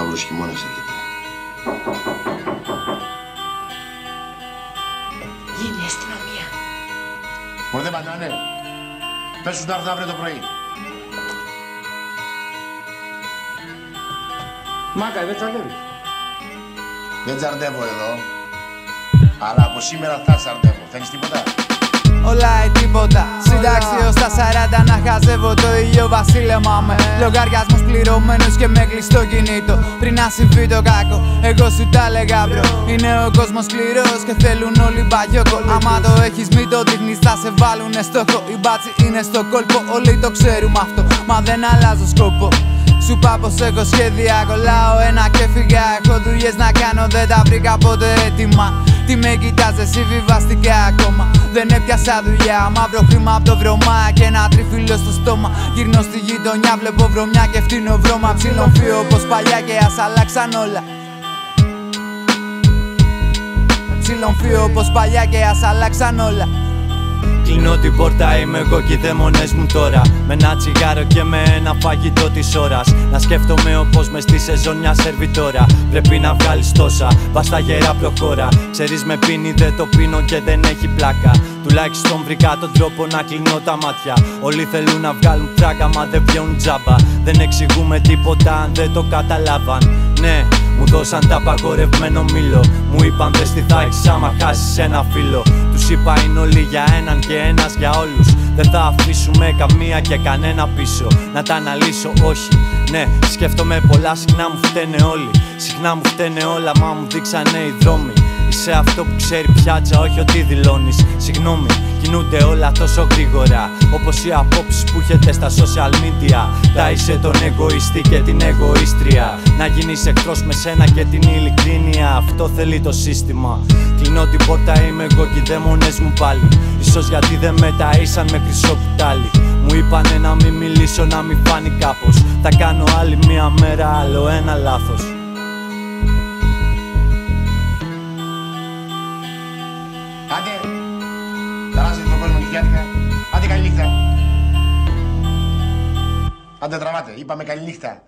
μαύρος χειμώνας έρχεται. Γίνει αστυνομία. Μπορεί δεν παντάνε. Πες τους να έρθουν αύριο το πρωί. Μάκα, δεν τσαρδεύεις. Δεν τσαρδεύω εδώ. Αλλά από σήμερα θα τσαρδεύω. Θέλεις τίποτα? Όλα ή τίποτα. Συντάξιο στα 40 να χαζεύω το ήλιο βασίλεμα με λογαριασμούς πληρωμένους και με κλειστό κινήτο. Πριν να συμβεί το κακό, εγώ σου τα λέγα μπρο. Είναι ο κόσμος σκληρός και θέλουν όλοι μπαγιόκο. Άμα το έχεις μην το δείχνεις θα σε βάλουνε στόχο. Η μπάτσι είναι στο κόλπο, όλοι το ξέρουμε αυτό. Μα δεν αλλάζω σκοπό. Σου είπα πως έχω σχέδια, κολλάω ένα και φύγα. Έχω δουλειές να κάνω, δεν τα βρήκα ποτέ έτοιμα. Τι με κοιτάς εσύ βιβαστικά ακόμα? Δεν έπιασα δουλειά, μαύρο χρήμα απ' το βρωμά και ένα τριφύλλο στο στόμα. Γυρνώ στη γειτονιά, βλέπω βρωμιά και φτύνω βρώμα. Ψιλομφύω όπως παλιά και ας αλλάξαν όλα. Ψιλομφύω όπως παλιά και ας αλλάξαν όλα. Κλείνω την πόρτα, είμαι εγώ και οι δαίμονες μου τώρα. Με ένα τσιγάρο και με ένα φαγητό της ώρας. Να σκέφτομαι όπως μες στη σεζόν μια σερβιτόρα. Πρέπει να βγάλεις τόσα, πας στα γερά προχώρα. Ξέρεις με πίνει, δεν το πίνω και δεν έχει πλάκα. Τουλάχιστον βρήκα τον τρόπο να κλείνω τα μάτια. Όλοι θέλουν να βγάλουν τράκα, μα δεν βγαίνουν τζάμπα. Δεν εξηγούμε τίποτα αν δεν το καταλάβαν. Ναι, μου δώσαν τα απαγορευμένο μήλο. Μου είπαν δες τι θα έχεις άμα χάσεις ένα φίλο. Τους είπα είναι όλοι για έναν και ένας για όλους. Δεν θα αφήσουμε καμία και κανένα πίσω. Να τα αναλύσω, όχι. Ναι, σκέφτομαι πολλά, συχνά μου φταίνε όλοι. Συχνά μου φταίνε όλα, μα μου δείξανε οι δρόμοι. Είσαι αυτό που ξέρει πιάτσα, όχι ότι δηλώνεις. Συγγνώμη, κινούνται όλα τόσο γρήγορα. Όπως οι απόψεις που έχετε στα social media. Τα είσαι τον εγωιστή και την εγωίστρια. Να γίνεις εχθρός με σένα και την ειλικρίνεια. Αυτό θέλει το σύστημα. Κλείνω την πόρτα, είμαι εγώ και οι δαίμονες μου πάλι. Ίσως γιατί δεν με ταΐσαν με χρυσό κουτάλι. Μου είπανε να μην μιλήσω, να μην φάνει κάπως. Θα κάνω άλλη μια μέρα, άλλο ένα λάθος. Άντε, ταράζετε τον κόσμο νυχιάτικα. Άντε καλή νύχτα. Άντε τραβάτε, είπαμε καλή νύχτα.